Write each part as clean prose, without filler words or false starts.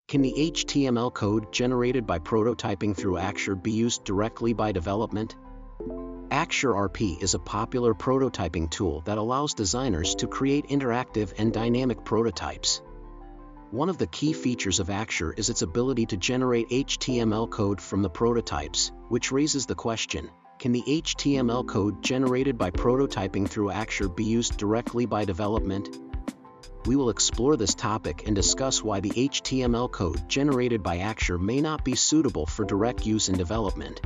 Can the HTML code generated by prototyping through Axure be used directly by development? Axure RP is a popular prototyping tool that allows designers to create interactive and dynamic prototypes. One of the key features of Axure is its ability to generate HTML code from the prototypes, which raises the question, can the HTML code generated by prototyping through Axure be used directly by development? We will explore this topic and discuss why the HTML code generated by Axure may not be suitable for direct use in development.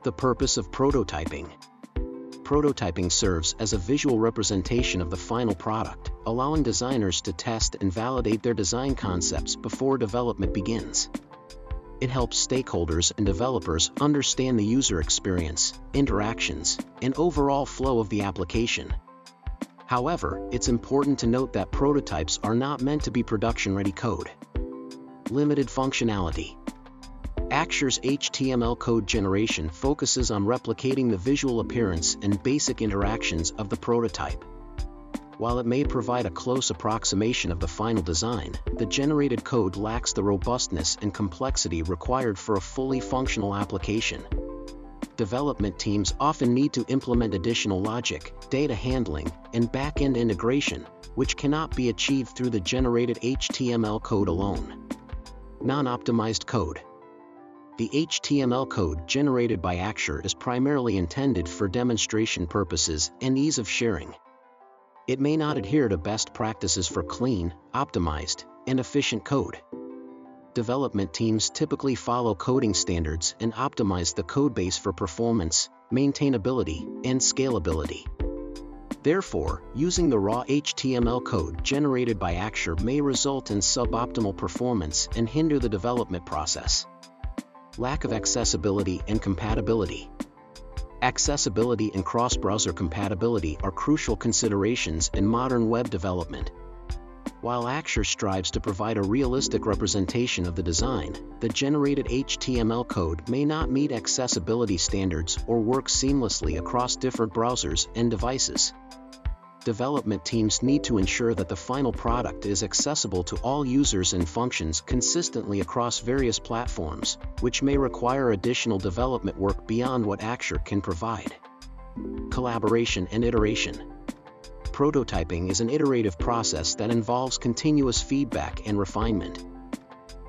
The purpose of prototyping. Prototyping serves as a visual representation of the final product, allowing designers to test and validate their design concepts before development begins. It helps stakeholders and developers understand the user experience, interactions, and overall flow of the application. However, it's important to note that prototypes are not meant to be production-ready code. Limited functionality. Axure's HTML code generation focuses on replicating the visual appearance and basic interactions of the prototype. While it may provide a close approximation of the final design, the generated code lacks the robustness and complexity required for a fully functional application. Development teams often need to implement additional logic, data handling, and back-end integration, which cannot be achieved through the generated HTML code alone. Non-optimized code. The HTML code generated by Axure is primarily intended for demonstration purposes and ease of sharing. It may not adhere to best practices for clean, optimized, and efficient code. Development teams typically follow coding standards and optimize the codebase for performance, maintainability, and scalability. Therefore, using the raw HTML code generated by Axure may result in suboptimal performance and hinder the development process. Lack of accessibility and compatibility. Accessibility and cross-browser compatibility are crucial considerations in modern web development. While Axure strives to provide a realistic representation of the design, the generated HTML code may not meet accessibility standards or work seamlessly across different browsers and devices. Development teams need to ensure that the final product is accessible to all users and functions consistently across various platforms, which may require additional development work beyond what Axure can provide. Collaboration and iteration. Prototyping is an iterative process that involves continuous feedback and refinement.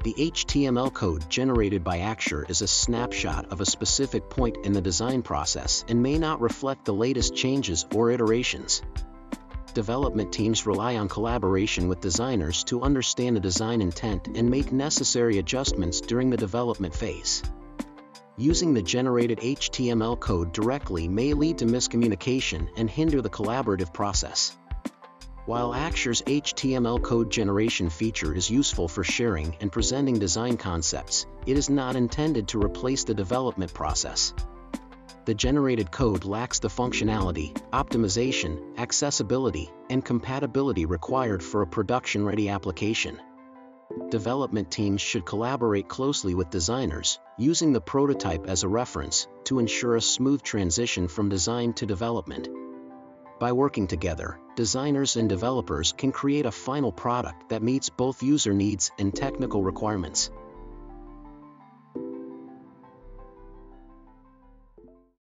The HTML code generated by Axure is a snapshot of a specific point in the design process and may not reflect the latest changes or iterations. Development teams rely on collaboration with designers to understand the design intent and make necessary adjustments during the development phase. Using the generated HTML code directly may lead to miscommunication and hinder the collaborative process. While Axure's HTML code generation feature is useful for sharing and presenting design concepts, it is not intended to replace the development process. The generated code lacks the functionality, optimization, accessibility, and compatibility required for a production-ready application. Development teams should collaborate closely with designers, using the prototype as a reference, to ensure a smooth transition from design to development. By working together, designers and developers can create a final product that meets both user needs and technical requirements.